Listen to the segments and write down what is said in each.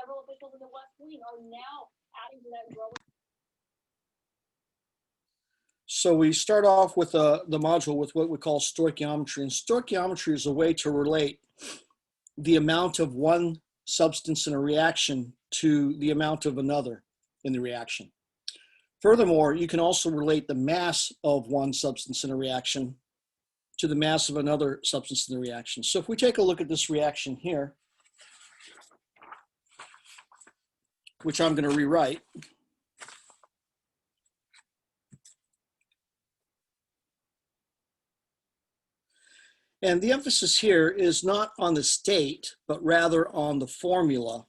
several officials in the West Wing are now adding to that growing. So we start off with the module with what we call stoichiometry. And stoichiometry is a way to relate the amount of one substance in a reaction to the amount of another in the reaction. Furthermore, you can also relate the mass of one substance in a reaction to the mass of another substance in the reaction. So if we take a look at this reaction here, which I'm going to rewrite. And the emphasis here is not on the state, but rather on the formula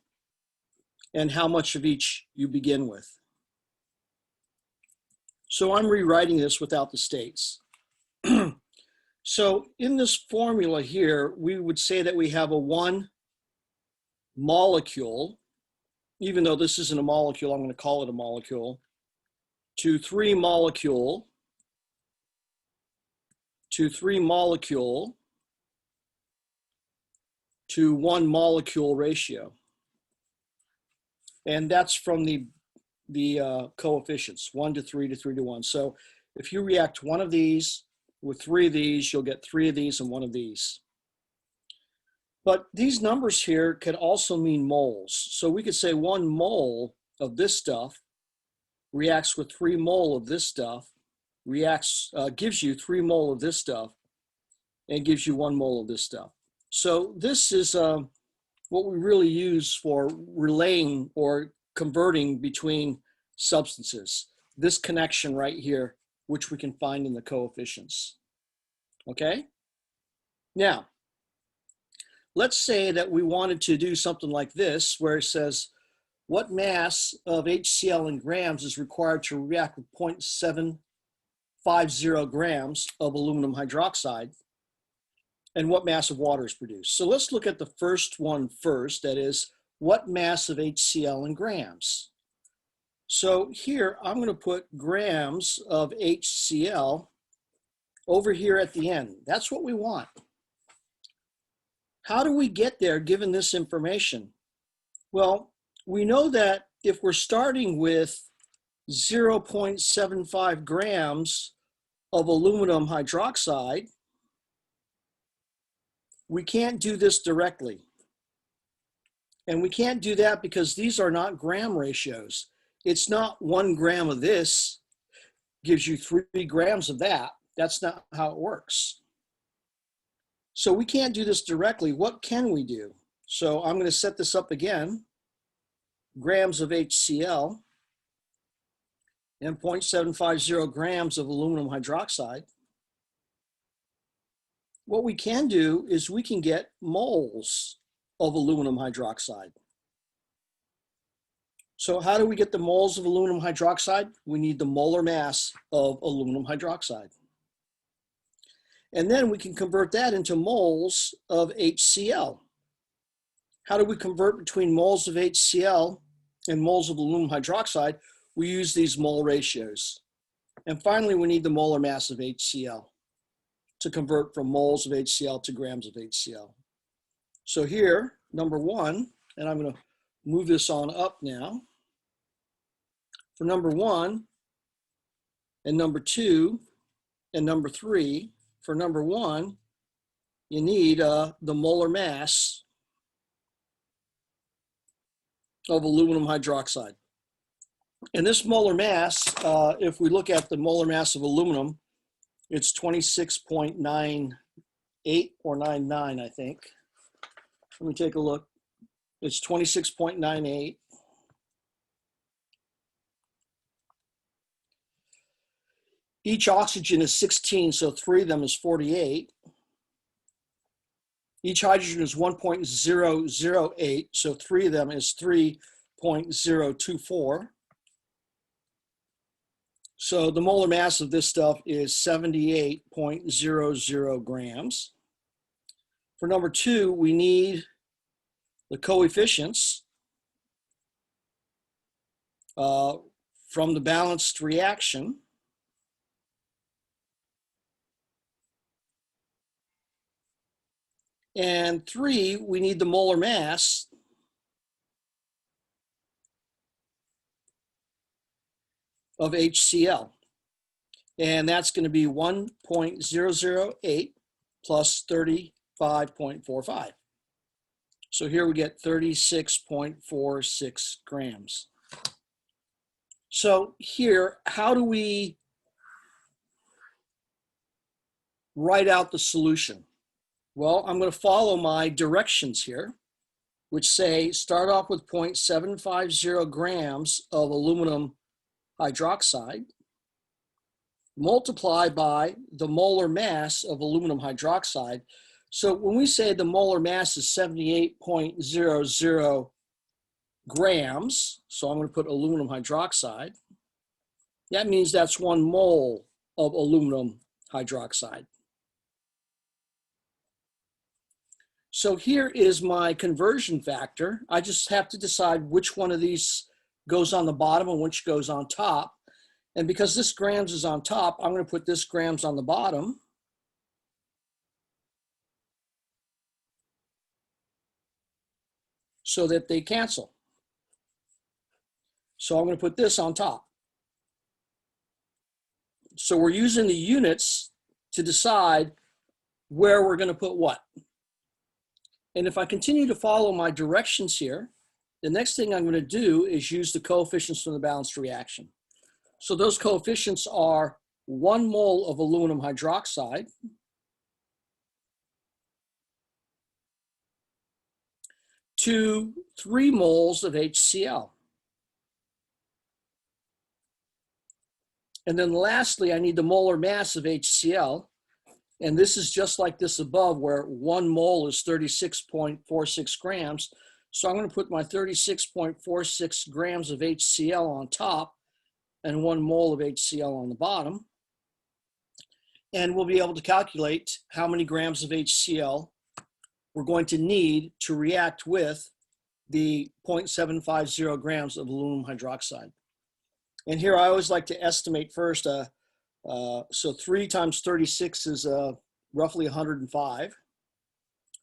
and how much of each you begin with. So I'm rewriting this without the states. So in this formula here, we would say that we have a 1 molecule, even though this isn't a molecule, I'm going to call it a molecule, to 3 molecule, to 3 molecule, to 1 molecule ratio. And that's from the coefficients, 1 to 3 to 3 to 1. So if you react one of these with 3 of these, you'll get 3 of these and 1 of these. But these numbers here could also mean moles. So we could say 1 mole of this stuff reacts with 3 mole of this stuff, gives you 3 mole of this stuff, and gives you 1 mole of this stuff. So this is what we really use for relaying or converting between substances. This connection right here, which we can find in the coefficients. Okay? Now, let's say that we wanted to do something like this, where it says, what mass of HCl in grams is required to react with 0.750 grams of aluminum hydroxide, and what mass of water is produced? So let's look at the first one first, that is, what mass of HCl in grams? So here, I'm going to put grams of HCl over here at the end. That's what we want. How do we get there given this information? Well, we know that if we're starting with 0.75 grams of aluminum hydroxide, we can't do this directly. And we can't do that because these are not gram ratios. It's not 1 gram of this gives you 3 grams of that. That's not how it works. So we can't do this directly. What can we do? So I'm going to set this up again. Grams of HCl and 0.750 grams of aluminum hydroxide. What we can do is we can get moles of aluminum hydroxide. So how do we get the moles of aluminum hydroxide? We need the molar mass of aluminum hydroxide. And then we can convert that into moles of HCl. How do we convert between moles of HCl and moles of aluminum hydroxide? We use these mole ratios. And finally, we need the molar mass of HCl to convert from moles of HCl to grams of HCl. So here, number 1, and I'm going to move this on up now. For number 1 and number 2 and number 3, for number 1, you need the molar mass of aluminum hydroxide. And this molar mass, if we look at the molar mass of aluminum, it's 26.98 or 99, I think. Let me take a look. It's 26.98. Each oxygen is 16, so 3 of them is 48. Each hydrogen is 1.008, so 3 of them is 3.024. So the molar mass of this stuff is 78.00 grams. For number 2, we need the coefficients from the balanced reaction. And 3, we need the molar mass of HCl. And that's going to be 1.008 plus 35.45. So here we get 36.46 grams. So here, how do we write out the solution? Well, I'm going to follow my directions here, which say start off with 0.750 grams of aluminum hydroxide, multiply by the molar mass of aluminum hydroxide. So when we say the molar mass is 78.00 grams, so I'm going to put aluminum hydroxide, that means that's 1 mole of aluminum hydroxide. So here is my conversion factor. I just have to decide which one of these goes on the bottom and which goes on top. And because this grams is on top, I'm going to put this grams on the bottom. So that they cancel. So I'm going to put this on top. So we're using the units to decide where we're going to put what. And if I continue to follow my directions here, the next thing I'm going to do is use the coefficients from the balanced reaction. So those coefficients are 1 mole of aluminum hydroxide to 3 moles of HCl. And then lastly, I need the molar mass of HCl. And this is just like this above, where 1 mole is 36.46 grams. So I'm going to put my 36.46 grams of HCl on top and 1 mole of HCl on the bottom. And we'll be able to calculate how many grams of HCl we're going to need to react with the 0.750 grams of aluminum hydroxide. And here I always like to estimate first. So 3 times 36 is roughly 105.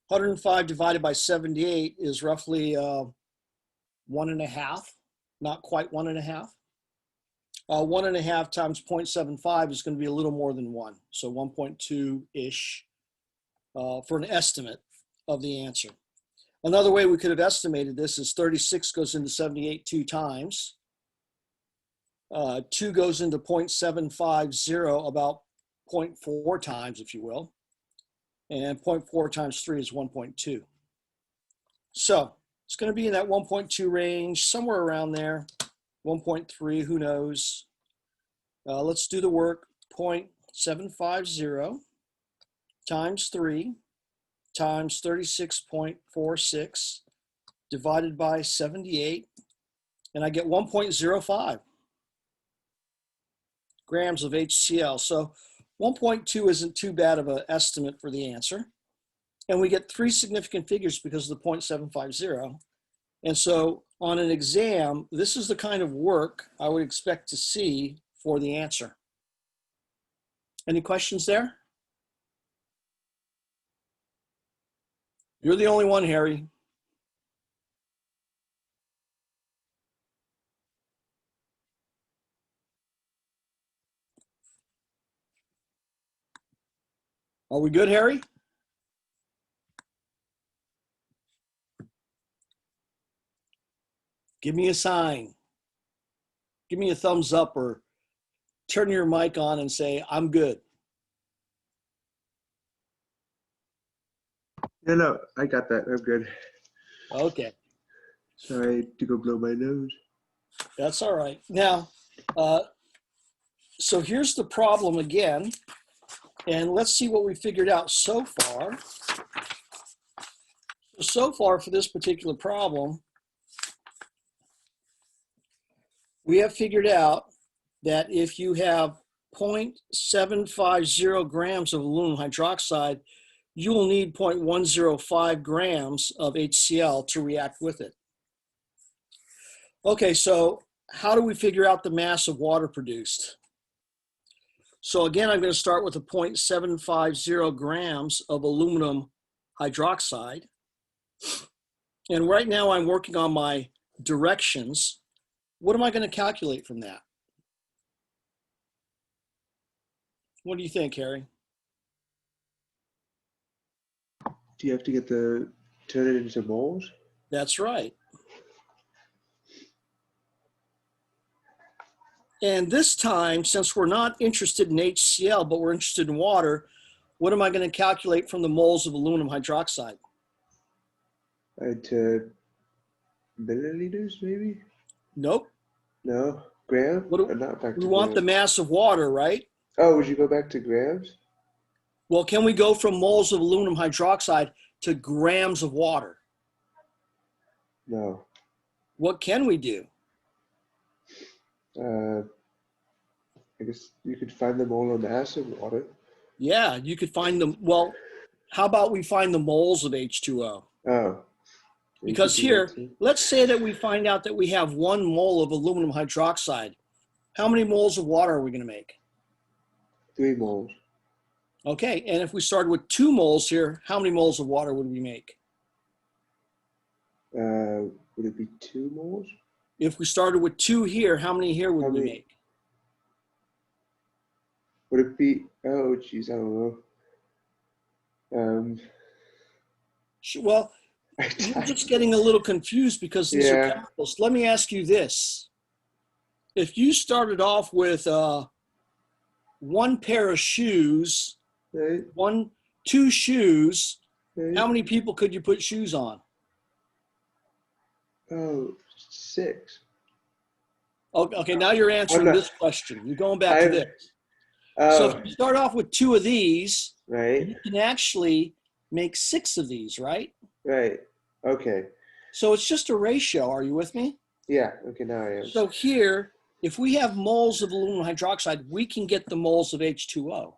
105 divided by 78 is roughly 1.5, not quite 1.5. 1.5 times 0.75 is going to be a little more than 1, so 1.2-ish for an estimate of the answer. Another way we could have estimated this is 36 goes into 78 2 times. 2 goes into 0.750 about 0.4 times, if you will. And 0.4 times 3 is 1.2. So it's going to be in that 1.2 range, somewhere around there. 1.3, who knows? Let's do the work. 0.750 times 3 times 36.46 divided by 78. And I get 1.05. grams of HCl. So 1.2 isn't too bad of an estimate for the answer. And we get 3 significant figures because of the 0.750. And so on an exam, this is the kind of work I would expect to see for the answer. Any questions there? You're the only one, Harry. Are we good, Harry? Give me a sign. Give me a thumbs up or turn your mic on and say, I'm good. Yeah, no, I got that. I'm good. Okay. Sorry to go blow my nose. That's all right. Now, so here's the problem again. And let's see what we figured out so far. So far for this particular problem, we have figured out that if you have 0.750 grams of aluminum hydroxide, you will need 0.105 grams of HCl to react with it. Okay, so how do we figure out the mass of water produced? So again, I'm going to start with a 0.750 grams of aluminum hydroxide. And right now I'm working on my directions. What am I going to calculate from that? What do you think, Harry? Do you have to turn it into moles? That's right. And this time, since we're not interested in HCl, but we're interested in water, what am I going to calculate from the moles of aluminum hydroxide? To milliliters, maybe? Nope. No, gram? What Or not back we to want the grams. mass of water, right? Oh, would you go back to grams? Well, can we go from moles of aluminum hydroxide to grams of water? No. What can we do? I guess you could find the molar mass of water. Yeah, you could find them. Well, how about we find the moles of H2O? Oh. You could Because do that here, too. let's say that we find out that we have 1 mole of aluminum hydroxide. How many moles of water are we going to make? 3 moles. Okay, and if we started with 2 moles here, how many moles of water would we make? Would it be 2 moles? If we started with 2 here, how many here would How we many? make? Would it be? Oh, geez, I don't know. Well, you're just getting a little confused because these are Yeah. chemicals. Let me ask you this. If you started off with 1 pair of shoes, Right. 2 shoes, Right. how many people could you put shoes on? Oh, 6. Okay, now you're answering not- this question. You're going back to this. So if Oh, you start off with 2 of these, right. you can actually make 6 of these, right? Right. Okay. So it's just a ratio. Are you with me? Yeah. Okay. Now I am. So here, if we have moles of aluminum hydroxide, we can get the moles of H2O.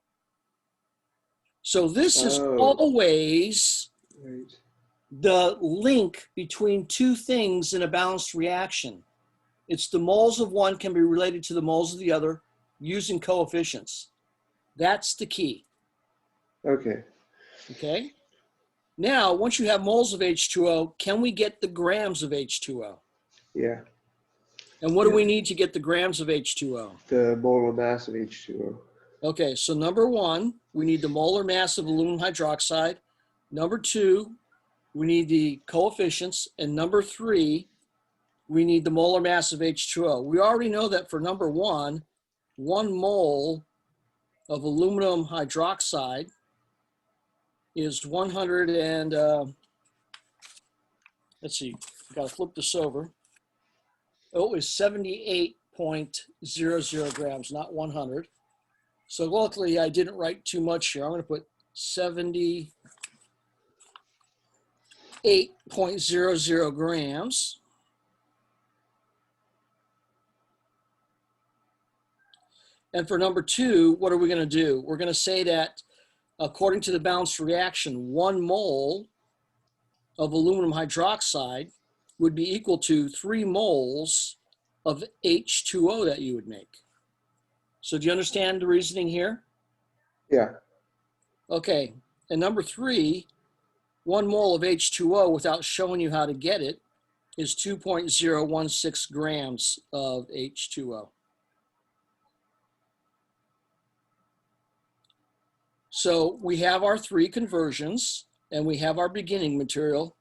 So this is Oh. always Right. the link between 2 things in a balanced reaction. It's the moles of one can be related to the moles of the other using coefficients. That's the key, Okay. okay? Now, once you have moles of H2O, can we get the grams of H2O? Yeah. And what do we need to get the grams of H2O? The molar mass of H2O. Okay, so number 1, we need the molar mass of aluminum hydroxide. Number 2, we need the coefficients. And number 3, we need the molar mass of H2O. We already know that for number 1 mole of aluminum hydroxide is 100 and, let's see, I've got to flip this over. Oh, it's 78.00 grams, not 100. So luckily I didn't write too much here. I'm going to put 78.00 grams. And for number 2, what are we going to do? We're going to say that according to the balanced reaction, 1 mole of aluminum hydroxide would be equal to 3 moles of H2O that you would make. So do you understand the reasoning here? Yeah. Okay, and number 3, 1 mole of H2O without showing you how to get it is 2.016 grams of H2O. So we have our 3 conversions and we have our beginning material.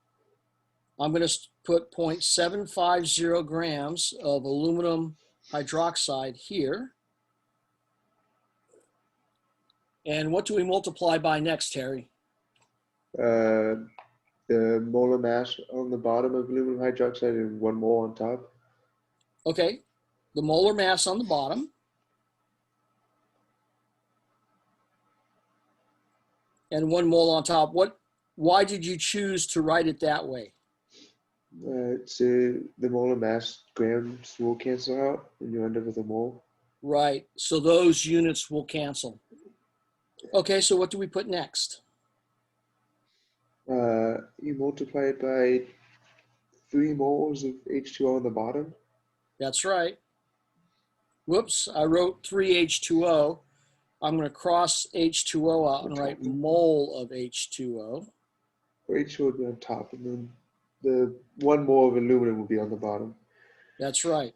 I'm going to put 0.750 grams of aluminum hydroxide here. And what do we multiply by next, Harry? The molar mass on the bottom of aluminum hydroxide and 1 mole on top. Okay, the molar mass on the bottom. And 1 mole on top. Why did you choose to write it that way? So the molar mass grams will cancel out when you end up with a mole. Right, so those units will cancel. Okay, so what do we put next? You multiply it by 3 moles of H2O on the bottom. That's right. Whoops, I wrote 3H2O. I'm going to cross H2O out and write mole of H2O. Or H2O would be on top, and then the 1 mole of aluminum will be on the bottom. That's right.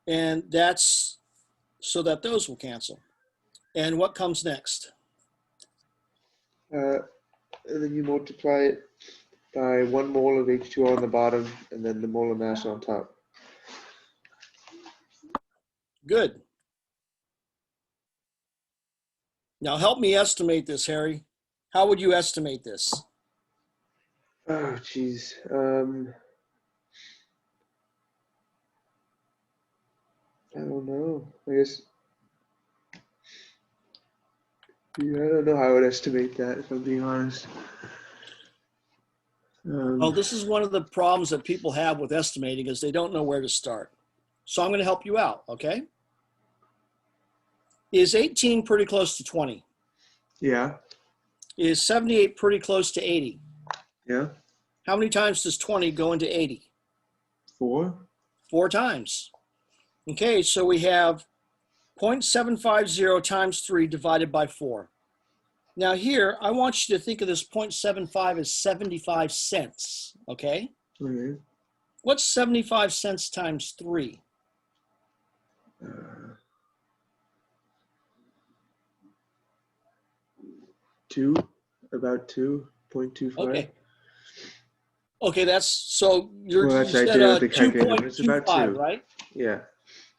And that's so that those will cancel. And what comes next? And then you multiply it by 1 mole of H2O on the bottom, and then the molar mass on top. Good. Now help me estimate this, Harry. How would you estimate this? Oh, geez. I don't know. I guess. Yeah, I don't know how I would estimate that, if I'm being honest. Well, this is one of the problems that people have with estimating is they don't know where to start. So I'm going to help you out, okay? Is 18 pretty close to 20? Yeah. Is 78 pretty close to 80? Yeah. How many times does 20 go into 80? 4. 4 times. Okay, so we have 0.750 times 3 divided by 4. Now here, I want you to think of this 0.75 as 75 cents, okay? Okay. What's 75 cents times 3? 2, about 2.25. Okay. Okay, that's, so you're, Well, you that's I said did it with the calculator, but it's about 2.25, 2. right? Yeah.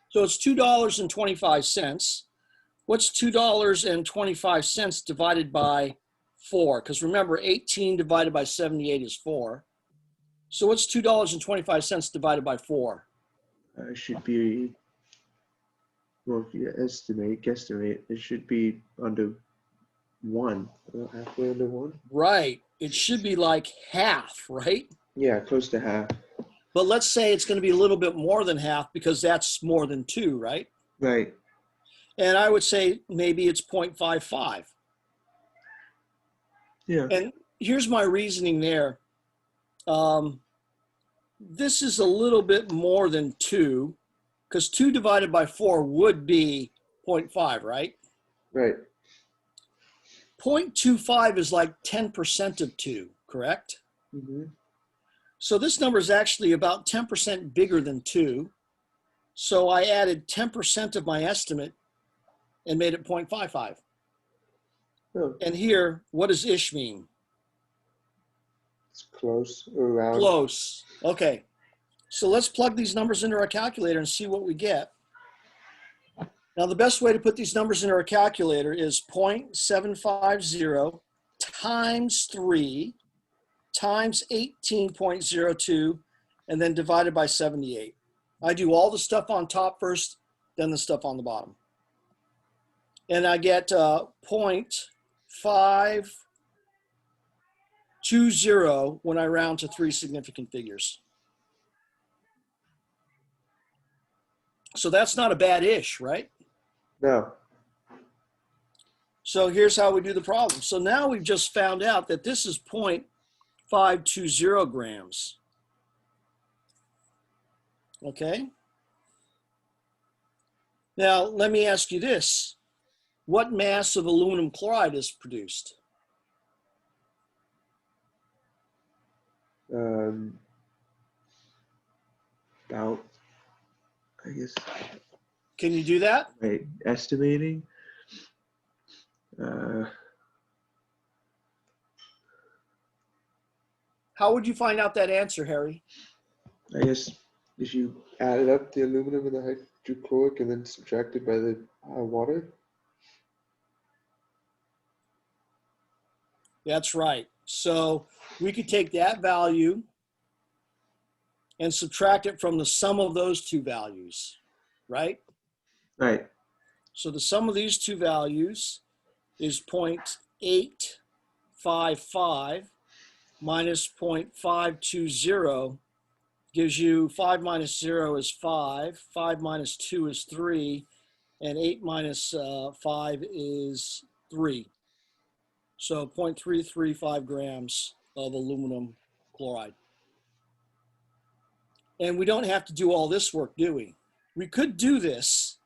So it's $2.25. What's $2.25 divided by 4? Because remember, 18 divided by 78 is 4. So what's $2.25 divided by 4? Should be, well, if you guesstimate, it should be under 1. Halfway under 1? Right. It should be like half, right? Yeah, close to half. But let's say it's going to be a little bit more than half because that's more than 2, right? Right. And I would say maybe it's 0.55. Yeah. And here's my reasoning there. This is a little bit more than 2 because 2 divided by 4 would be 0.5, right? Right. 0.25 is like 10% of 2, correct? Mm-hmm. So this number is actually about 10% bigger than 2. So I added 10% of my estimate and made it 0.55. Oh, And here, what does ish mean? it's close, around. Close. Okay. So let's plug these numbers into our calculator and see what we get. Now, the best way to put these numbers into our calculator is 0.750 times 3 times 18.02 and then divided by 78. I do all the stuff on top first, then the stuff on the bottom. And I get 0.520 when I round to 3 significant figures. So that's not a bad ish, right? No. So here's how we do the problem. So now we've just found out that this is 0.520 grams. Okay. Now, let me ask you this. What mass of aluminum chloride is produced? About, I guess, Can you do that? right, estimating. How would you find out that answer, Harry? I guess if you added up the aluminum and the hydrochloric and then subtracted by the water. That's right. So we could take that value and subtract it from the sum of those two values, right? Right. So the sum of these two values is 0.855 minus 0.520 gives you 5 minus 0 is 5, 5 minus 2 is 3, and 8 minus 5 is 3. So 0.335 grams of aluminum chloride. And we don't have to do all this work, do we? We could do this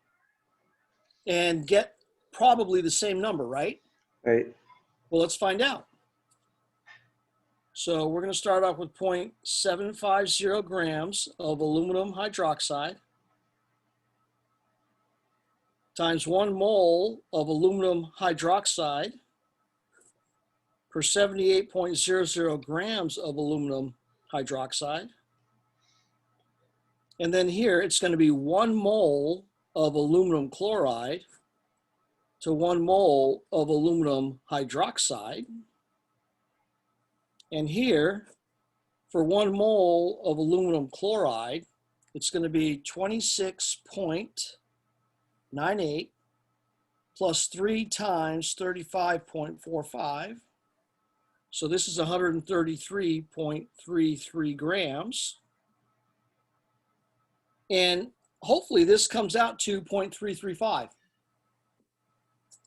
and get probably the same number, right? Right. Well, let's find out. So we're going to start off with 0.750 grams of aluminum hydroxide. times 1 mole of aluminum hydroxide per 78.00 grams of aluminum hydroxide. And then here it's going to be 1 mole of aluminum chloride to 1 mole of aluminum hydroxide. And here, for 1 mole of aluminum chloride, it's going to be 26.98 plus 3 times 35.45. So this is 133.33 grams. And hopefully this comes out to 0.335.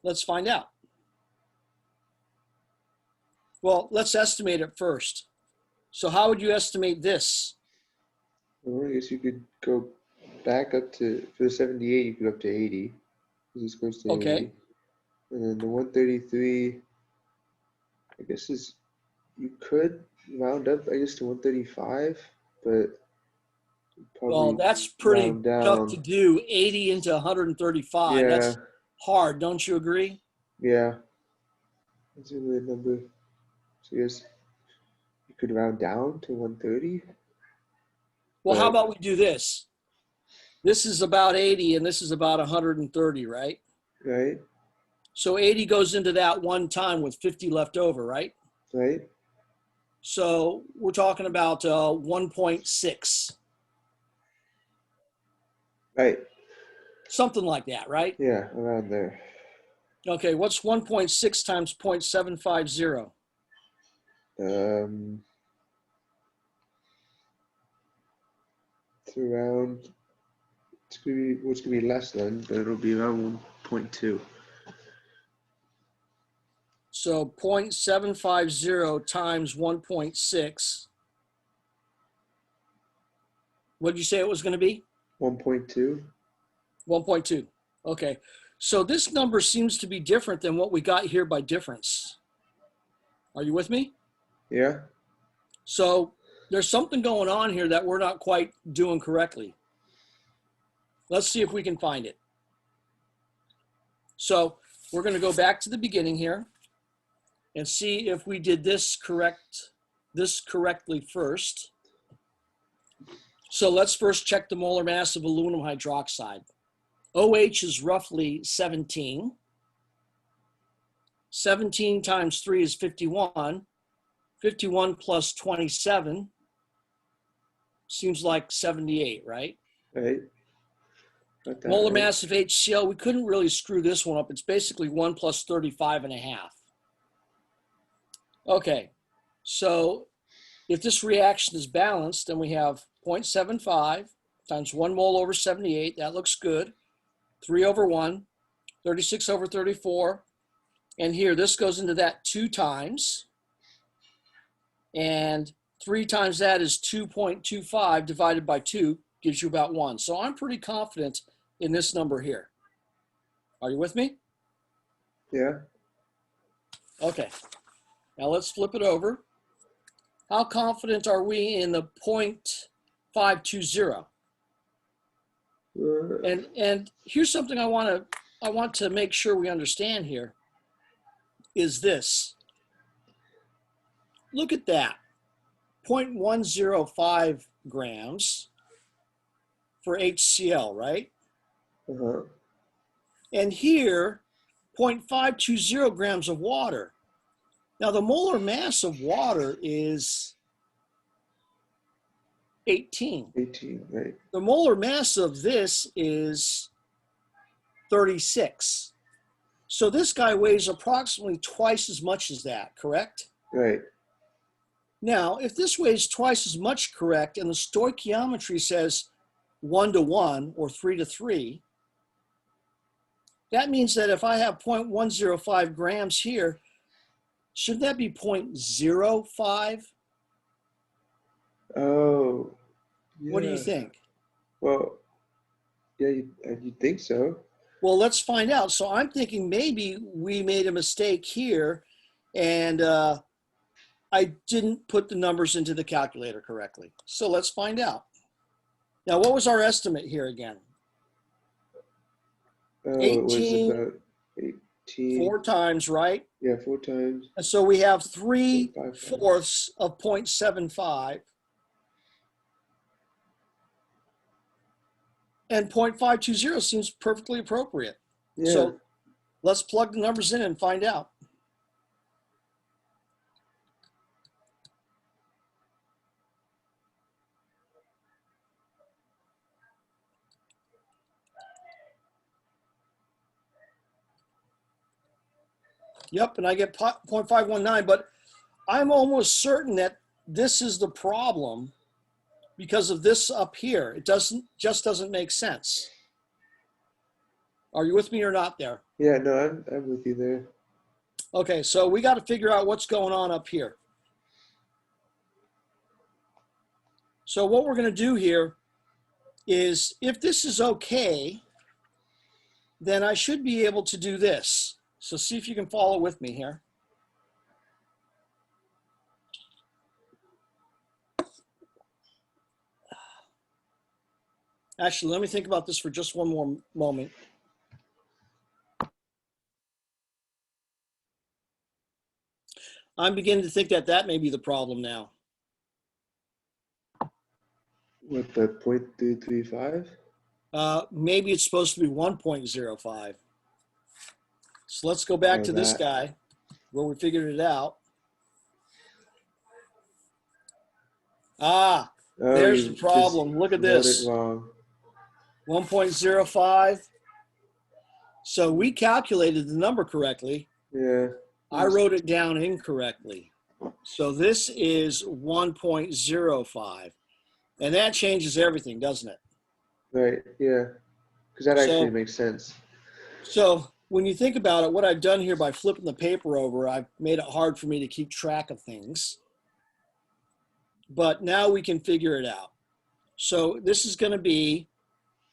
Let's find out. Well, let's estimate it first. So how would you estimate this? Well, I guess you could go back up to, for the 78, you could go up to 80. This goes to Okay. 80. And then the 133, I guess you could round up, I guess, to 135, but probably Well, that's pretty round tough to down. do. 80 into 135. Yeah, That's hard, don't you agree? yeah. That's a weird number. So I guess you could round down to 130. Well, how But, about we do this? This is about 80 and this is about 130, right? right? So 80 goes into that one time with 50 left over, right? Right? So we're talking about 1.6, Right. something like that, right? Yeah, around there. Okay, what's 1.6 times 0.750? It's around, it's gonna be less than, but it'll be around 1.2. So 0.750 times 1.6. What did you say it was going to be? 1.2. 1.2. Okay. So this number seems to be different than what we got here by difference. Are you with me? Yeah. So there's something going on here that we're not quite doing correctly. Let's see if we can find it. So we're going to go back to the beginning here and see if we did this correctly first. So let's first check the molar mass of aluminum hydroxide. OH is roughly 17. 17 times 3 is 51. 51 plus 27 seems like 78, right? Right. Got that Molar right. mass of HCl, we couldn't really screw this one up. It's basically 1 plus 35.5. Okay, so if this reaction is balanced, then we have 0.75 times 1 mole over 78. That looks good. 3 over 1, 36 over 34. And here, this goes into that 2 times. And 3 times that is 2.25 divided by 2 gives you about 1. So I'm pretty confident in this number here. Are you with me? Yeah. Okay. Now let's flip it over. How confident are we in the 0.520? And here's something I want to make sure we understand here is this. Look at that. 0.105 grams for HCl, right? Uh-huh. And here, 0.520 grams of water. Now the molar mass of water is 18. 18, right. The molar mass of this is 36. So this guy weighs approximately twice as much as that, correct? Right. Now, if this weighs twice as much, correct, and the stoichiometry says 1 to 1 or 3 to 3, that means that if I have 0.105 grams here, shouldn't that be 0.05? Oh. Yeah. What do you think? Well, yeah, you'd think so. Well, let's find out. So I'm thinking maybe we made a mistake here and I didn't put the numbers into the calculator correctly. So let's find out. Now, what was our estimate here again? it was 18 about 18. 4 times, right? Yeah, 4 times. And so we have 0.55. 3/4 of 0.75. And 0.520 seems perfectly appropriate. Yeah. So let's plug the numbers in and find out. Yep, and I get 0.519, but I'm almost certain that this is the problem because of this up here. It just doesn't make sense. Are you with me or not there? Yeah, no, I'm with you there. Okay, so we got to figure out what's going on up here. So what we're going to do here is, if this is okay, then I should be able to do this. So see if you can follow with me here. Actually, let me think about this for just one more moment. I'm beginning to think that that may be the problem now. What, the 0.235? Maybe it's supposed to be 1.05. So let's go back Oh, to this that. guy where we figured it out. Ah, Oh, there's you the problem. Look at just wrote this. it wrong. 1.05. So we calculated the number correctly. Yeah. I wrote it down incorrectly. So this is 1.05. And that changes everything, doesn't it? Right, yeah. Because that actually makes sense. So when you think about it, what I've done here by flipping the paper over, I've made it hard for me to keep track of things. But now we can figure it out. So this is going to be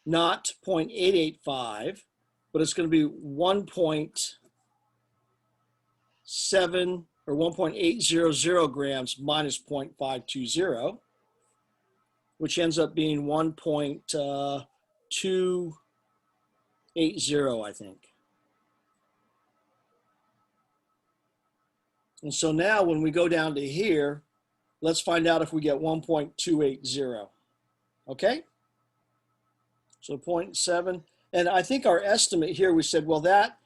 not 0.885, but it's going to be 1.7 or 1.800 grams minus 0.520, which ends up being 1.280, I think. And so now when we go down to here, let's find out if we get 1.280. Okay? So 0.7. And I think our estimate here, we said, well, that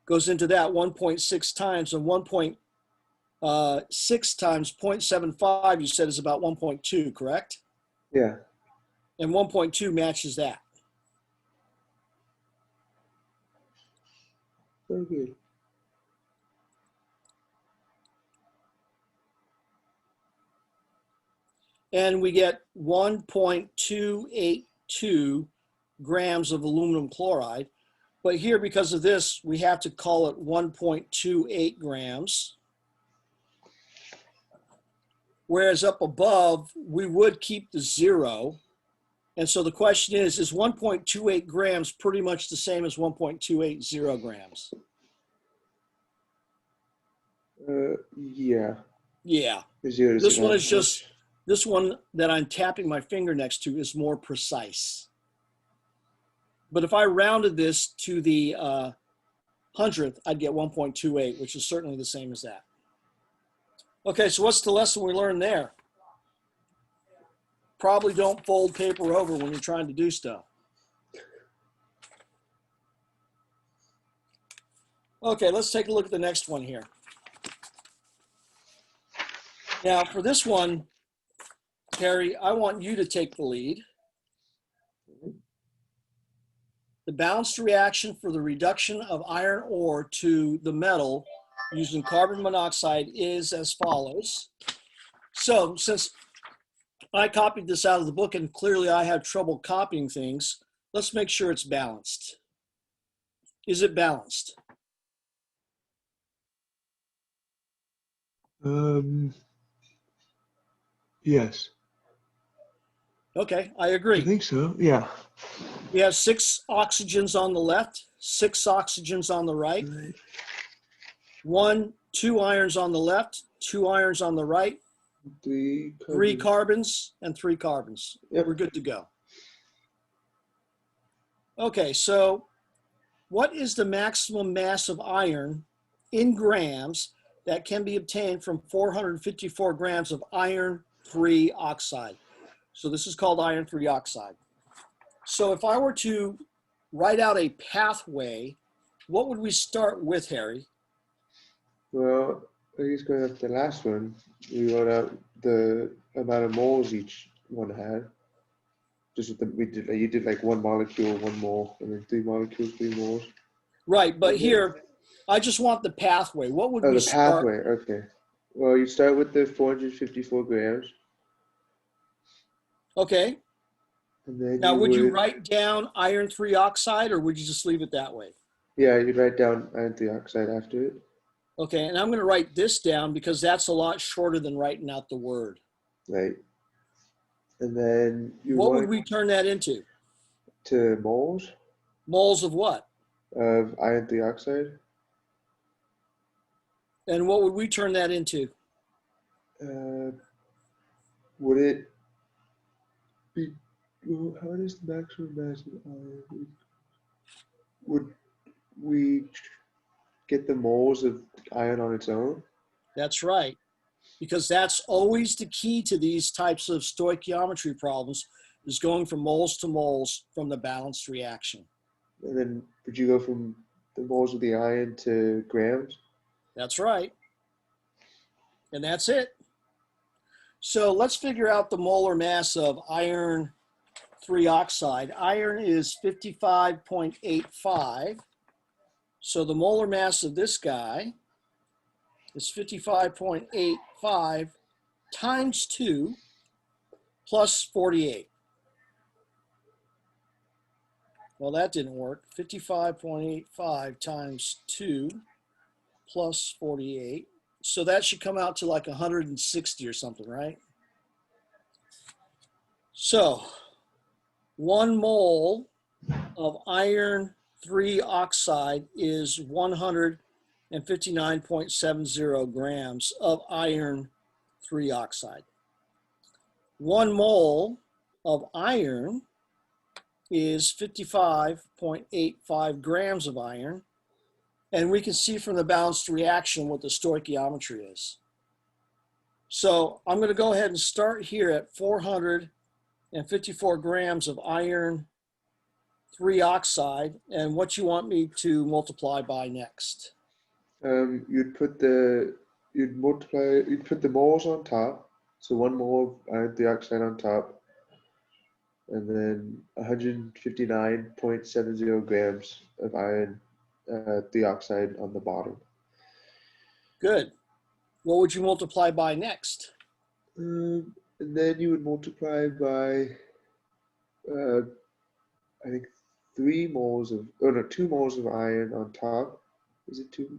goes into that 1.6 times, and 1.6 times 0.75, you said, is about 1.2, correct? Yeah. And 1.2 matches that. So good. And we get 1.282 grams of aluminum chloride. But here, because of this, we have to call it 1.28 grams. Whereas up above, we would keep the 0. And so the question is 1.28 grams pretty much the same as 1.280 grams? Yeah. Yeah. This one is just, this one that I'm tapping my finger next to is more precise. But if I rounded this to the 100th, I'd get 1.28, which is certainly the same as that. Okay, so what's the lesson we learned there? Probably don't fold paper over when you're trying to do stuff. Okay, let's take a look at the next one here. Now, for this one, Terry, I want you to take the lead. The balanced reaction for the reduction of iron ore to the metal using carbon monoxide is as follows. So since I copied this out of the book and clearly I have trouble copying things, let's make sure it's balanced. Is it balanced? Yes. Okay, I agree. I think so, yeah. We have 6 oxygens on the left, 6 oxygens on the right, 2 irons on the left, 2 irons on the right, 3 carbons and 3 carbons. Yep. We're good to go. Okay, so What is the maximum mass of iron in grams that can be obtained from 454 grams of iron 3 oxide? So this is called iron 3 oxide. So if I were to write out a pathway, what would we start with, Harry? Well, I guess going up to the last one, we wrote out the amount of moles each one had. Just with the, we did like, you did like 1 molecule, 1 mole, and then 3 molecules, 3 moles. Right, but And then, here, I just want the pathway. What would oh, we the start? pathway. Okay. Well, you start with the 454 grams, Okay, and then now you would you would, write down iron 3 oxide or would you just leave it that way? yeah, you'd write down iron 3 oxide after it, Okay, and I'm going to write this down because that's a lot shorter than writing out the word. right? And then you What would want we turn that into? to moles Moles of what? of iron 3 oxide. And what would we turn that into? Uh, would it be, well, how is the maximum mass of iron? Would we get the moles of iron on its own? That's right, because that's always the key to these types of stoichiometry problems is going from moles to moles from the balanced reaction. And then would you go from the moles of the iron to grams? That's right. And that's it. So let's figure out the molar mass of iron 3 oxide. Iron is 55.85. So the molar mass of this guy is 55.85 times 2 plus 48. Well, that didn't work. 55.85 times 2 plus 48. So that should come out to like 160 or something, right? So 1 mole of iron 3 oxide is 159.70 grams of iron 3 oxide. 1 mole of iron is 55.85 grams of iron. And we can see from the balanced reaction what the stoichiometry is. So I'm going to go ahead and start here at 454 grams of iron 3 oxide. And what you want me to multiply by next? You'd put the moles on top. So 1 mole of iron 3 oxide on top, and then 159.70 grams of iron 3 oxide on the bottom. Good. What would you multiply by next? And then you would multiply by, I think 3 moles of, oh no, 2 moles of iron on top. Is it 2?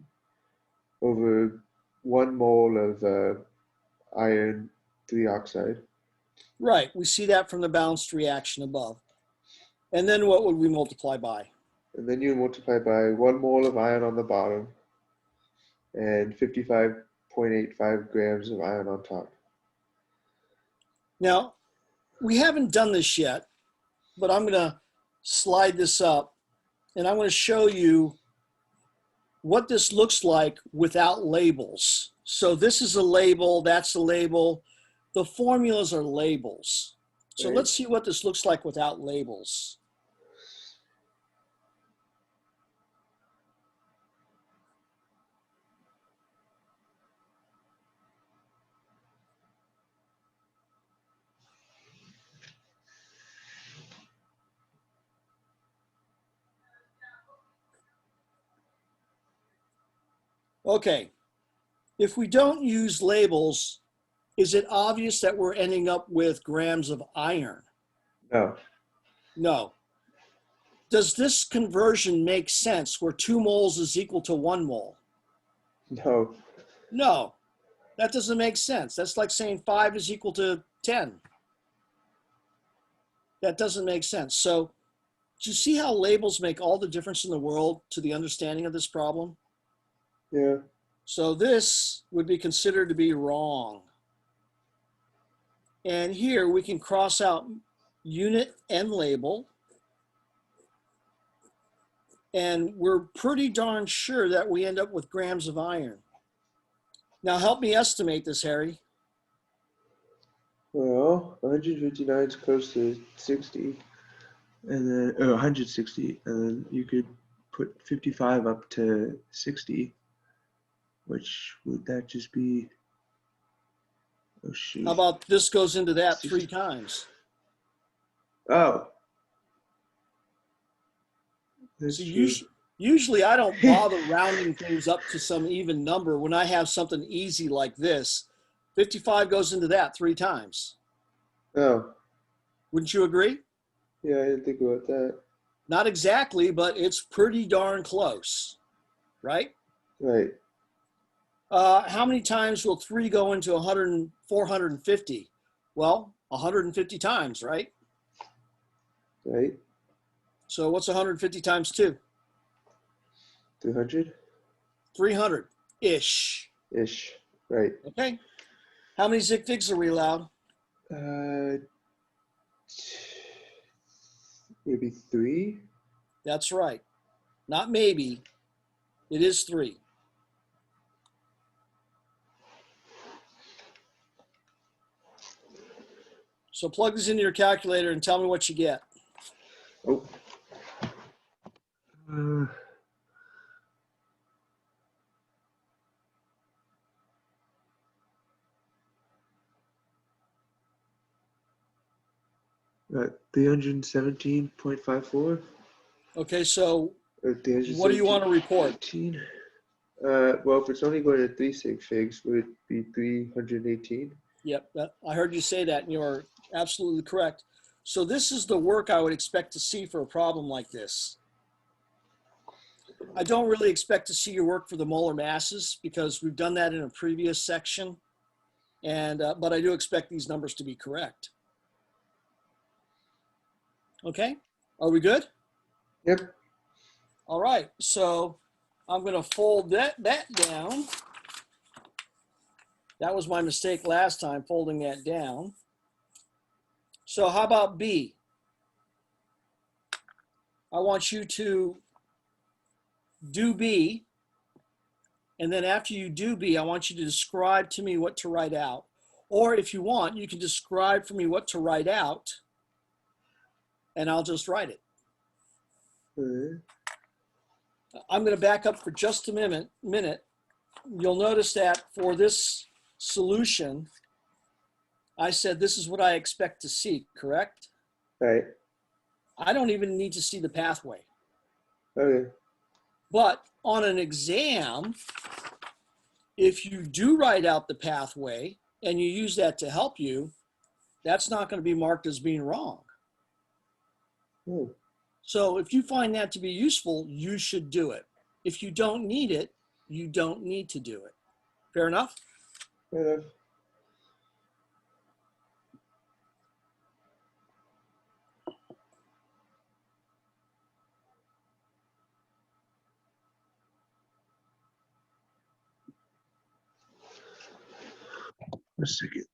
Over 1 mole of iron 3 oxide. Right. We see that from the balanced reaction above. And then what would we multiply by? And then you multiply by 1 mole of iron on the bottom and 55.85 grams of iron on top. Now, we haven't done this yet, but I'm going to slide this up and I'm going to show you what this looks like without labels. So this is a label, that's a label. The formulas are labels. So Right. let's see what this looks like without labels. Okay, if we don't use labels, is it obvious that we're ending up with grams of iron? No. No. Does this conversion make sense where 2 moles is equal to 1 mole? No. No, that doesn't make sense. That's like saying 5 is equal to 10. That doesn't make sense. So do you see how labels make all the difference in the world to the understanding of this problem? Yeah. So this would be considered to be wrong. And here we can cross out unit and label. And we're pretty darn sure that we end up with grams of iron. Now help me estimate this, Harry. Well, 159 is close to 60, and then 160, and then you could put 55 up to 60, which would that just be? Oh shoot! How about this goes into that 60. 3 times? Oh, that's So true. usually I don't bother rounding things up to some even number when I have something easy like this. 55 goes into that 3 times. Oh, Wouldn't you agree? yeah, I didn't think about that. Not exactly, but it's pretty darn close, right? Right, How many times will 3 go into 100, 450? Well, 150 times, right? right. So what's 150 times 2? 200 300-ish. ish. Right. Okay. How many zig figs are we allowed? Uh, maybe 3. That's right. Not maybe. It is 3. So plug this into your calculator and tell me what you get. Oh. Right, 317.54 Okay, so or what do you want to report? 317.18. Well, if it's only going to 3 sig figs, would it be 318? Yep, I heard you say that, and you're absolutely correct. So this is the work I would expect to see for a problem like this. I don't really expect to see your work for the molar masses because we've done that in a previous section, and but I do expect these numbers to be correct. Okay, are we good? Yep. All right, so I'm going to fold that down. That was my mistake last time, folding that down. So how about B? I want you to do B, and then after you do B, I want you to describe to me what to write out. Or if you want, you can describe for me what to write out, and I'll just write it. I'm going to back up for just a minute. You'll notice that for this solution, I said this is what I expect to see, correct? Right. I don't even need to see the pathway. Okay. But on an exam, if you do write out the pathway and you use that to help you, that's not going to be marked as being wrong. Oh. So if you find that to be useful, you should do it. If you don't need it, you don't need to do it. Fair enough? Fair enough. A second.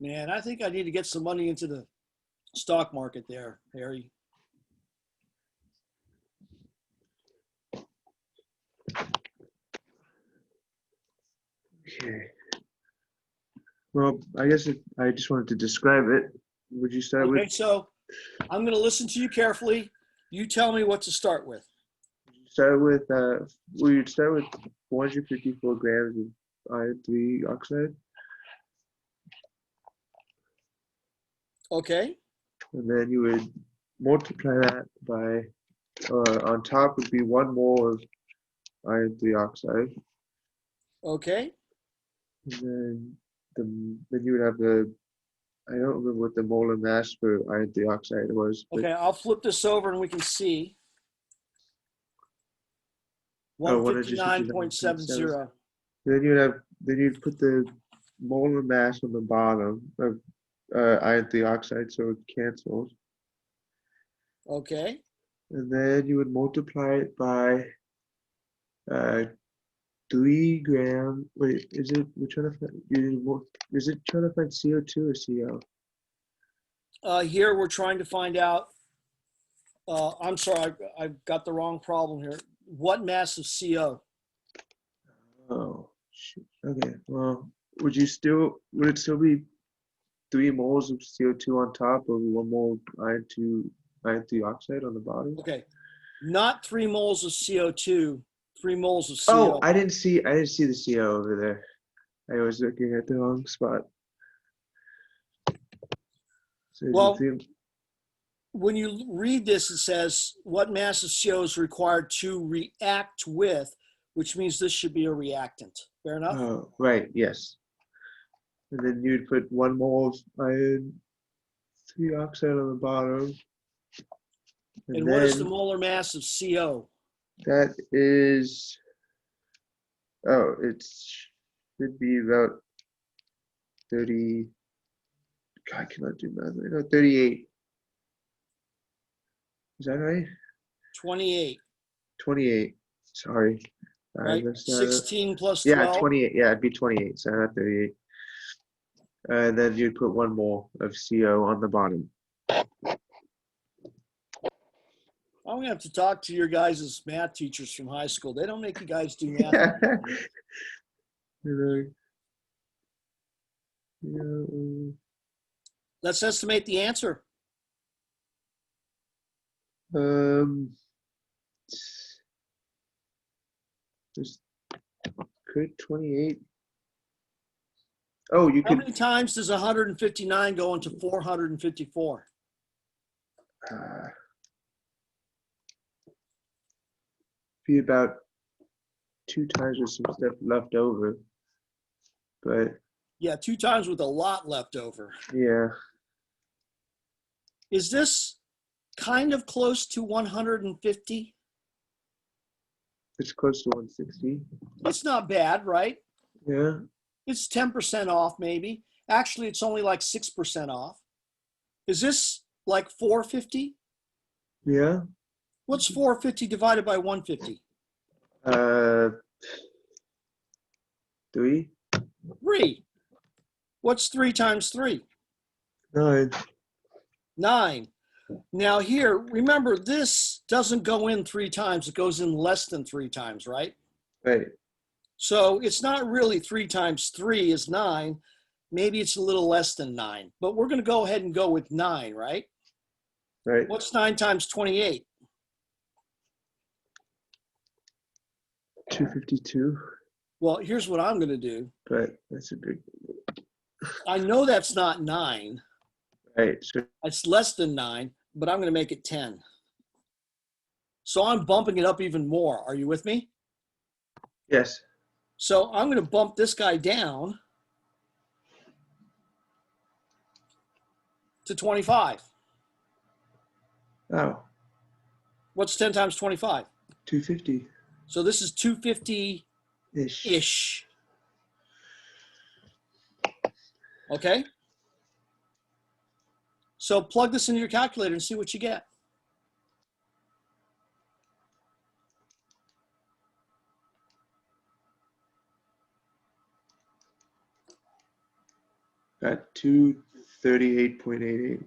Man, I think I need to get some money into the stock market there, Harry. Okay. Well, I guess I just wanted to describe it. Would you start Okay, with? so I'm going to listen to you carefully. You tell me what to start with. Start with. We'd start with 454 grams of iron 3 oxide, Okay, and then you would multiply that by. On top would be 1 mole of iron 3 oxide. okay, And then you would have the, I don't remember what the molar mass for iron dioxide was, but Okay, I'll flip this over and we can see. oh, 159.7. 159.70. Then you'd put the molar mass on the bottom of iron dioxide, so it cancels. Okay. And then you would multiply it by 3 gram. Wait, is it? We're trying to find. Is it trying to find CO2 or CO? Here we're trying to find out. I'm sorry, I've got the wrong problem here. What mass of CO? Oh, shoot. Okay. Well, would it still be 3 moles of CO2 on top of 1 mole iron dioxide on the bottom? Okay, not 3 moles of CO2, 3 moles of Oh, CO. I didn't see the CO over there. I was looking at the wrong spot. So Well, when you read this, it says what mass of CO is required to react with, which means this should be a reactant. Fair enough? oh, right, yes. And then you'd put 1 mole of iron dioxide on the bottom. And what is the molar mass of CO? That is, oh, it should be about 30, God, I cannot do math right now, 38. Is that right? 28. 28, sorry. Right? 16 plus 12. Yeah, 28, yeah, it'd be 28, so not 38. And then you'd put 1 mole of CO on the bottom. I'm going to have to talk to your guys' math teachers from high school. They don't make you guys do math. Let's estimate the answer. Could 28. Oh, you How could. many times does 159 go into 454? Be about 2 times with some stuff left over, but Yeah, 2 times with a lot left over. yeah, Is this kind of close to 150? it's close to 160. It's not bad, right? Yeah, It's 10% off maybe. Actually, it's only like 6% off. Is this like 450? yeah. What's 450 divided by 150? 3. 3. What's 3 times 3? 9. 9. Now here, remember this doesn't go in 3 times. It goes in less than 3 times, right? Right. So it's not really 3 times 3 is 9. Maybe it's a little less than 9. But we're going to go ahead and go with 9, right? Right. What's 9 times 28? 252. Well, here's what I'm going to do. But that's a big. I know that's not 9. Right. So It's less than 9, but I'm going to make it 10. So I'm bumping it up even more. Are you with me? yes. So I'm going to bump this guy down to 25. Oh. What's 10 times 25? 250. So this is 250-ish. Ish. Okay? So plug this into your calculator and see what you get. Got 238.88.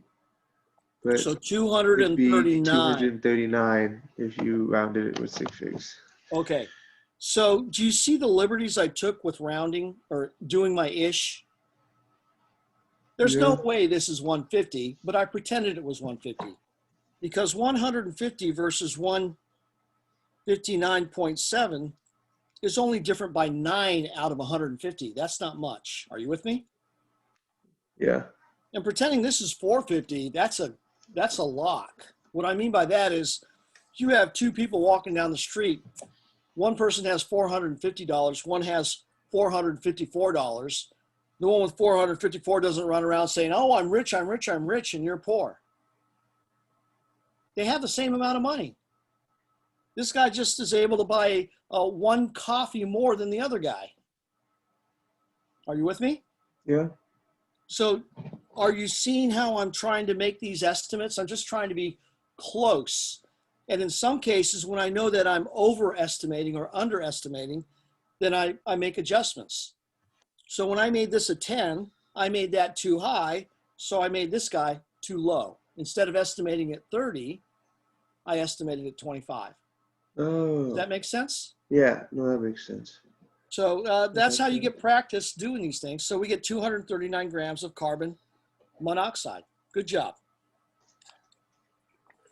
But So it'd be 239. 239 if you rounded it with 6 figs. Okay. So do you see the liberties I took with rounding or doing my ish? There's no way this is 150, but I pretended it was 150 because 150 versus 159.7 is only different by 9 out of 150. That's not much. Are you with me? Yeah. And pretending this is 450, that's a lock. What I mean by that is you have 2 people walking down the street. One person has $450, one has $454. The one with 454 doesn't run around saying, oh, I'm rich, I'm rich, I'm rich, and you're poor. They have the same amount of money. This guy just is able to buy one coffee more than the other guy. Are you with me? Yeah. So are you seeing how I'm trying to make these estimates? I'm just trying to be close. And in some cases, when I know that I'm overestimating or underestimating, then I make adjustments. So when I made this a 10, I made that too high. So I made this guy too low. Instead of estimating at 30, I estimated at 25. Oh. Does that make sense? Yeah, no, that makes sense. So that's how you get practice doing these things. So we get 239 grams of carbon monoxide. Good job.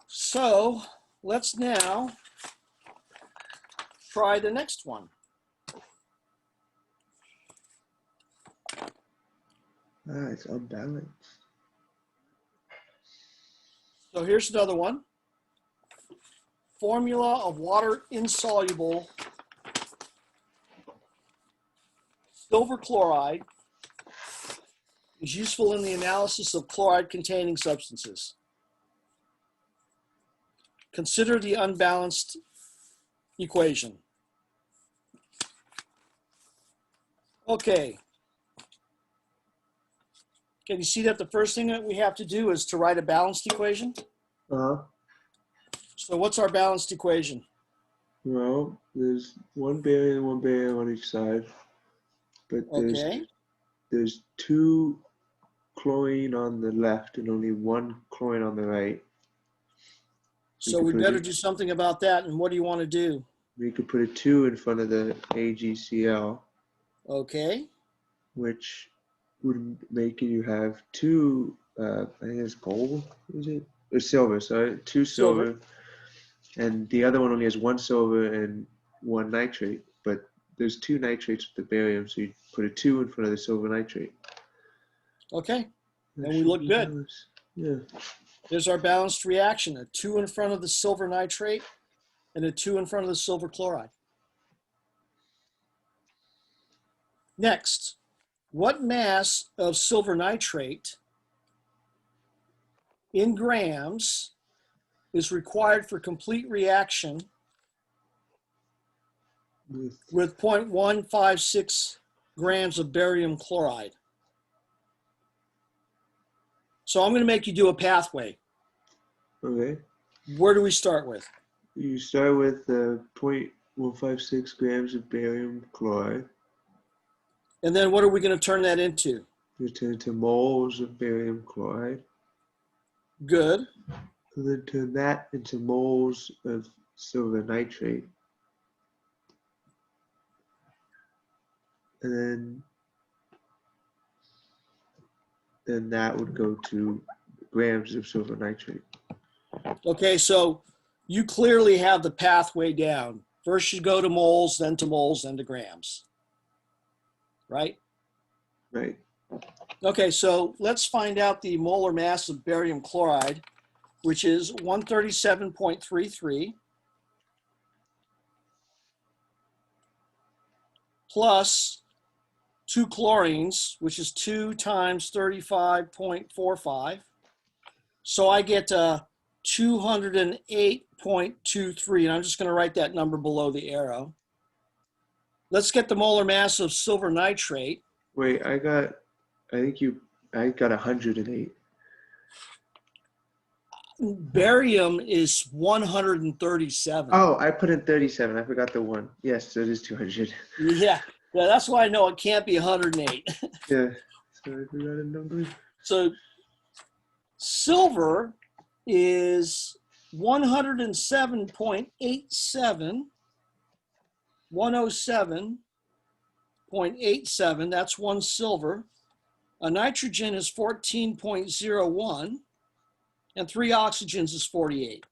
So let's now try the next one. It's unbalanced. So here's another one. Formula of water insoluble silver chloride is useful in the analysis of chloride-containing substances. Consider the unbalanced equation. Okay. Can you see that the first thing that we have to do is to write a balanced equation? Uh-huh. So what's our balanced equation? Well, there's one barium on each side, but there's two chlorine on the left and only one chlorine on the right. So we better do something about that. And what do you want to do? We could put a 2 in front of the AgCl. Okay. Which would make you have two, I think it's gold, is it? Or silver, sorry. Two silver. And the other one only has one silver and one nitrate. But there's two nitrates with the barium, so you put a 2 in front of the silver nitrate. Okay. And we look good. Balanced. Yeah. There's our balanced reaction, a 2 in front of the silver nitrate and a 2 in front of the silver chloride. Next, what mass of silver nitrate in grams is required for complete reaction with 0.156 grams of barium chloride? So I'm going to make you do a pathway. Okay. Where do we start with? You start with 0.156 grams of barium chloride. And then what are we going to turn that into? You turn it to moles of barium chloride. Good. And then turn that into moles of silver nitrate. And then that would go to grams of silver nitrate. Okay, so you clearly have the pathway down. First you go to moles, then to moles, then to grams. Right? Right. Okay, so let's find out the molar mass of barium chloride, which is 137.33 plus 2 chlorines, which is 2 times 35.45. So I get 208.23, and I'm just going to write that number below the arrow. Let's get the molar mass of silver nitrate. Wait, I got 108. Barium is 137. Oh, I put in 37. I forgot the one. Yes, so it is 200. Yeah, that's why I know it can't be 108. Yeah, so I forgot a number. So silver is 107.87, 107.87, that's one silver. A nitrogen is 14.01, and 3 oxygens is 48.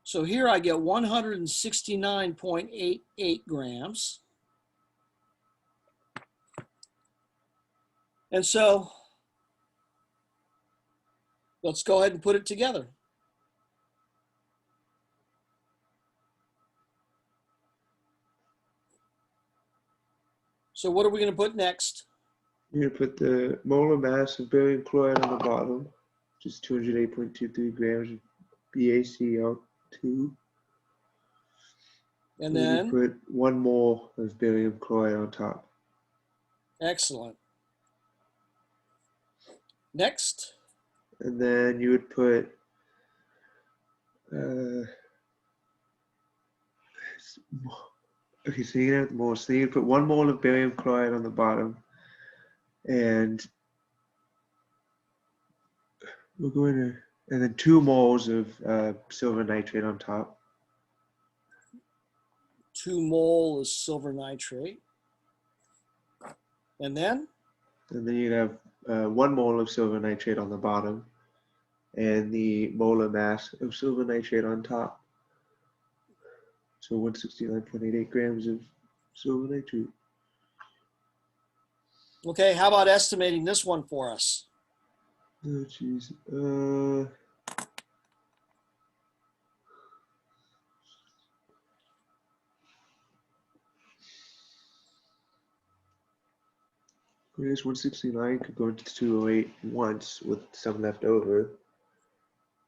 So here I get 169.88 grams. And so let's go ahead and put it together. So what are we going to put next? You're gonna put the molar mass of barium chloride on the bottom, which is 208.23 grams of BaCl2. And Then you then, put 1 mole of barium chloride on top. excellent. Next, And then you would put okay, so you're gonna have the moles. So you put 1 mole of barium chloride on the bottom, and we're going to, and then 2 moles of silver nitrate on top. 2 mole is silver nitrate. And then, And then you'd have 1 mole of silver nitrate on the bottom, and the molar mass of silver nitrate on top. So 169.88 grams of silver nitrate. okay, how about estimating this one for us? Oh, jeez. I guess 169 could go into 208 once with some left over.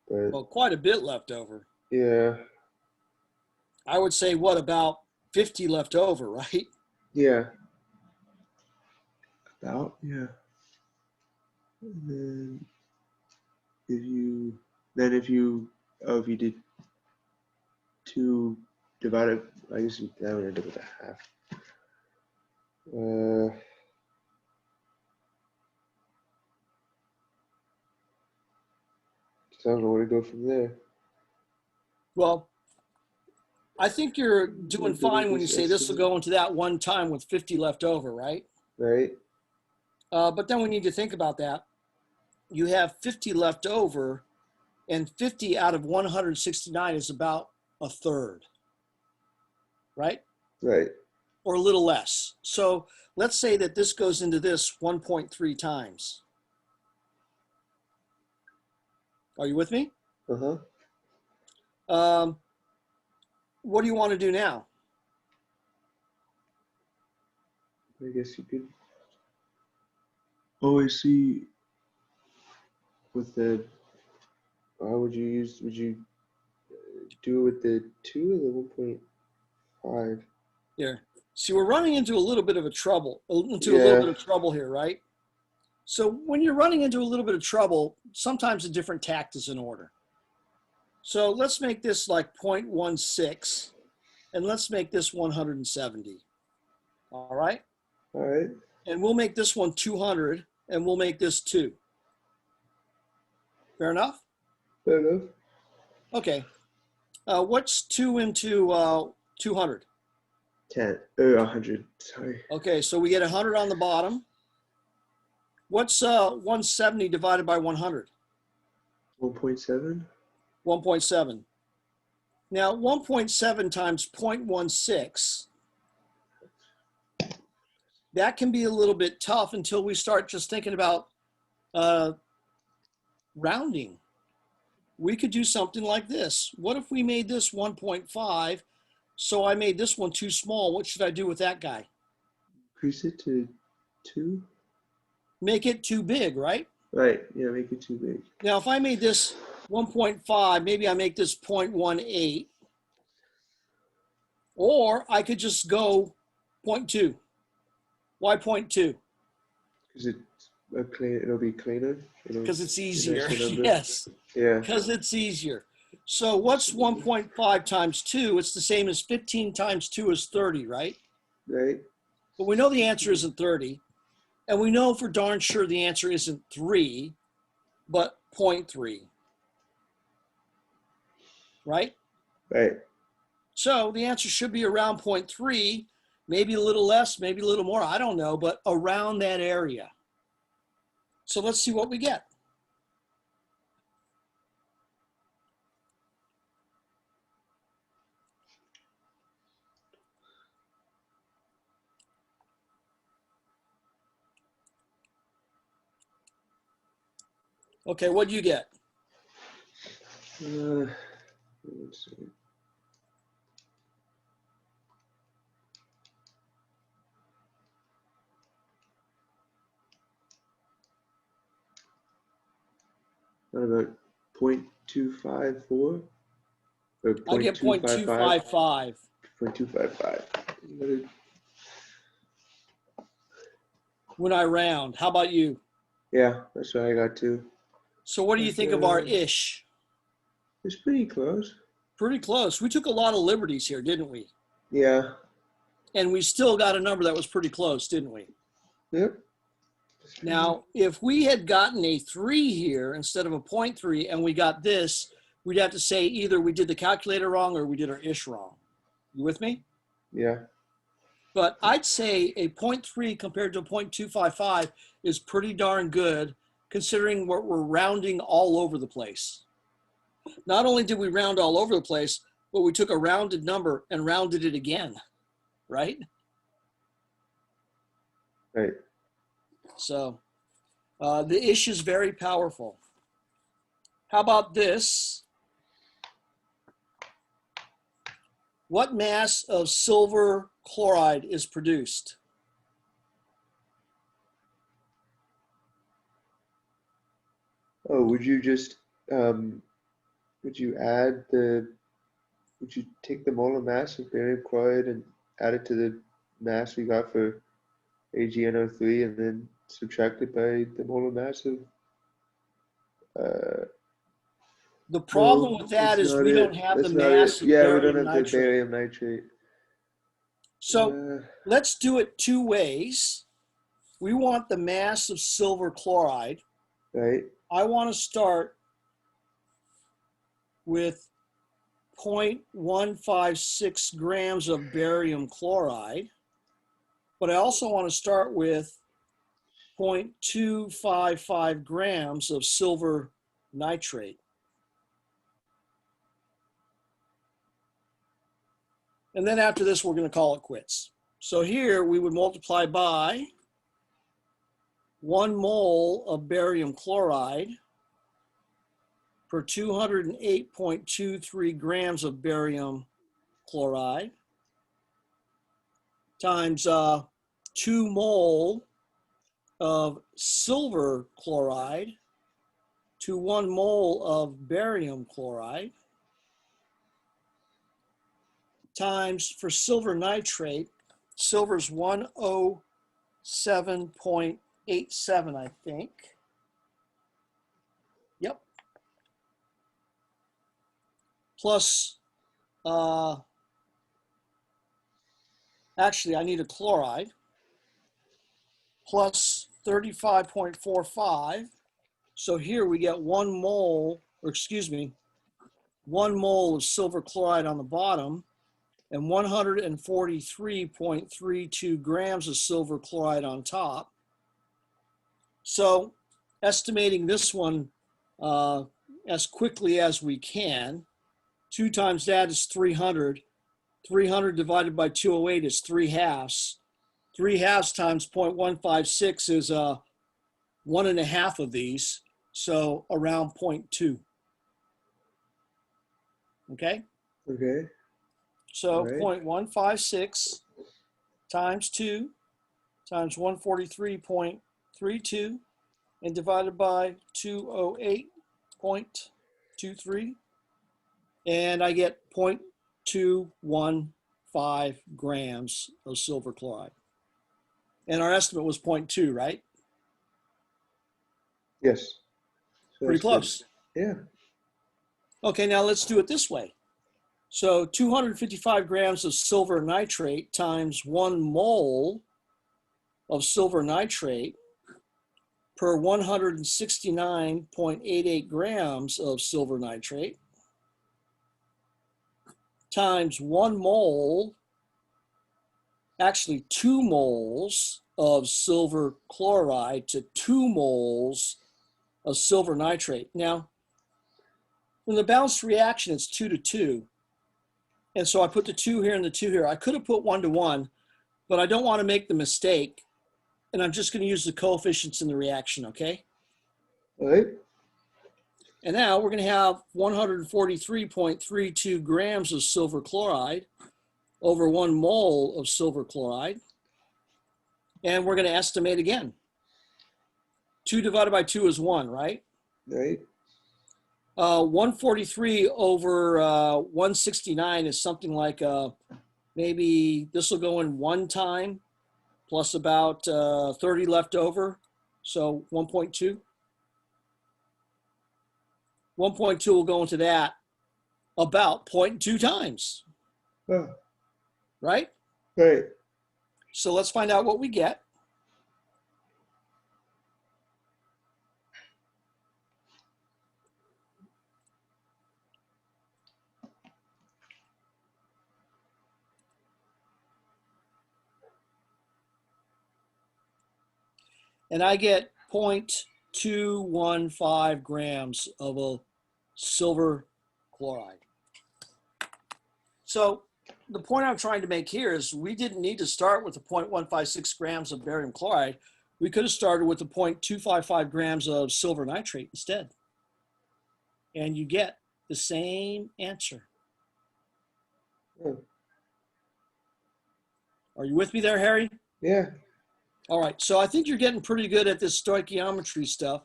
But Well, quite a bit left over. yeah, I would say, what, about 50 left over, right? yeah. About, yeah. And then if you did 2 divided, I guess that would end up with a half. So I don't know where to go from there. Well, I think you're doing fine when you say this will go into that one time with 50 left over, right? Right? But then we need to think about that. You have 50 left over, and 50 out of 169 is about a third, right? Right. Or a little less. So let's say that this goes into this 1.3 times. Are you with me? Uh-huh. What do you want to do now? I guess you could always see with the, would you do it with the 2 or the 1.5? Here. See, we're running into a little bit of trouble here, right? So when you're running into a little bit of trouble, sometimes a different tact is in order. So let's make this like 0.16, and let's make this 170. All right? All right. And we'll make this one 200, and we'll make this 2. Fair enough? Fair enough. Okay. What's 2 into 200? 10 or 100. Sorry. Okay, so we get 100 on the bottom. What's 170 divided by 100? 1.7. 1.7. Now, 1.7 times 0.16, that can be a little bit tough until we start just thinking about rounding. We could do something like this. What if we made this 1.5? So I made this one too small. What should I do with that guy? Increase it to 2. Make it too big, right? Right. Yeah, make it too big. Now, if I made this 1.5, maybe I make this 0.18. Or I could just go 0.2. Why 0.2? Because it'll be cleaner. Because it's easier. Nicer number. Yes, Yeah. because it's easier. So what's 1.5 times 2? It's the same as 15 times 2 is 30, right? Right. But we know the answer isn't 30. And we know for darn sure the answer isn't 3, but 0.3. Right? Right. So the answer should be around 0.3, maybe a little less, maybe a little more. I don't know, but around that area. So let's see what we get. Okay, what do you get? Let's see. What about 0.254 or I get 0.255? 0.255. 0.255. When I round. How about you? Yeah, that's what I got too. So what do you think of our ish? It's pretty close. Pretty close. We took a lot of liberties here, didn't we? Yeah. And we still got a number that was pretty close, didn't we? Yep. Now, if we had gotten a 3 here instead of a 0.3 and we got this, we'd have to say either we did the calculator wrong or we did our ish wrong. You with me? Yeah. But I'd say a 0.3 compared to a 0.255 is pretty darn good considering we're rounding all over the place. Not only did we round all over the place, but we took a rounded number and rounded it again, right? Right. So the ish is very powerful. How about this? What mass of silver chloride is produced? Oh, would you just would you take the molar mass of barium chloride and add it to the mass we got for AgNO3 and then subtract it by the molar mass of The problem no, with that that's is not we don't it. have the That's not it. mass of Yeah, we don't barium have the nitrate. barium nitrate. So let's do it 2 ways. We want the mass of silver chloride. Right. I want to start with 0.156 grams of barium chloride, but I also want to start with 0.255 grams of silver nitrate. And then after this, we're going to call it quits. So here we would multiply by 1 mole of barium chloride per 208.23 grams of barium chloride times 2 mole of silver chloride to 1 mole of barium chloride times, for silver nitrate, silver's 107.87, I think. Yep. Plus, actually, I need a chloride, plus 35.45. So here we get 1 mole, or excuse me, 1 mole of silver chloride on the bottom and 143.32 grams of silver chloride on top. So estimating this one as quickly as we can, 2 times that is 300. 300 divided by 208 is 3 halves. 3 halves times 0.156 is 1.5 of these, so around 0.2. Okay? Okay. So Right. 0.156 times 2 times 143.32 and divided by 208.23. And I get 0.215 grams of silver chloride. And our estimate was 0.2, right? Yes. So Pretty that's good. close. Yeah. Okay, now let's do it this way. So 255 grams of silver nitrate times 1 mole of silver nitrate per 169.88 grams of silver nitrate times 1 mole, actually 2 moles of silver chloride to 2 moles of silver nitrate. Now, from the balanced reaction, it's 2 to 2. And so I put the 2 here and the 2 here. I could have put 1 to 1, but I don't want to make the mistake. And I'm just going to use the coefficients in the reaction, okay? All right. And now we're going to have 143.32 grams of silver chloride over 1 mole of silver chloride. And we're going to estimate again. 2 divided by 2 is 1, right? Right. 143 over 169 is something like maybe this will go in one time plus about 30 left over. So 1.2. 1.2 will go into that about 0.2 times, Oh, right? right. So let's find out what we get. And I get 0.215 grams of a silver chloride. So the point I'm trying to make here is we didn't need to start with the 0.156 grams of barium chloride. We could have started with the 0.255 grams of silver nitrate instead. And you get the same answer. Oh, Are you with me there, Harry? yeah. All right, so I think you're getting pretty good at this stoichiometry stuff.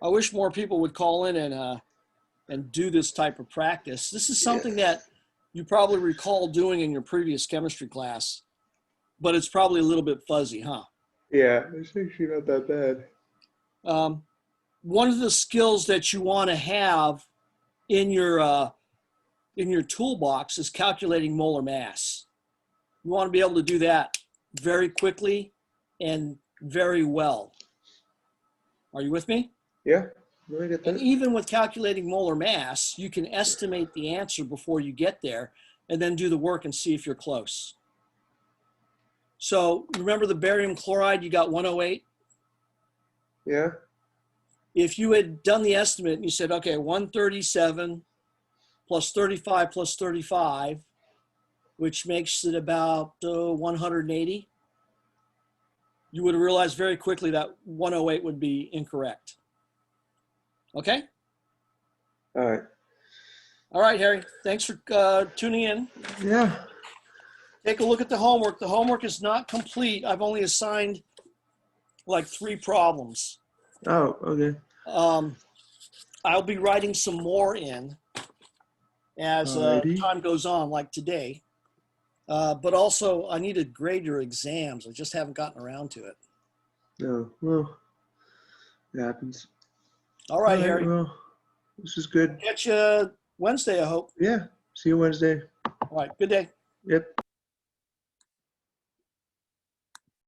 I wish more people would call in and do this type of practice. This is something that you probably recall doing in your previous chemistry class, but it's probably a little bit fuzzy, huh? Yeah, it's actually not that bad. One of the skills that you want to have in your toolbox is calculating molar mass. You want to be able to do that very quickly and very well. Are you with me? Yeah, no, I get And that. even with calculating molar mass, you can estimate the answer before you get there and then do the work and see if you're close. So remember the barium chloride, you got 108? Yeah, If you had done the estimate and you said, okay, 137 plus 35 plus 35, which makes it about 180, you would have realized very quickly that 108 would be incorrect. Okay? all right. All right, Harry. Thanks for tuning in. Yeah. Take a look at the homework. The homework is not complete. I've only assigned like 3 problems. Oh, okay. I'll be writing some more in as Alrighty. time goes on, like today. But also, I need to grade your exams. I just haven't gotten around to it. No, well, it happens. All right, All right, Harry. well, this is good. Catch you Wednesday, I hope. Yeah, see you Wednesday. All right, good day. Yep.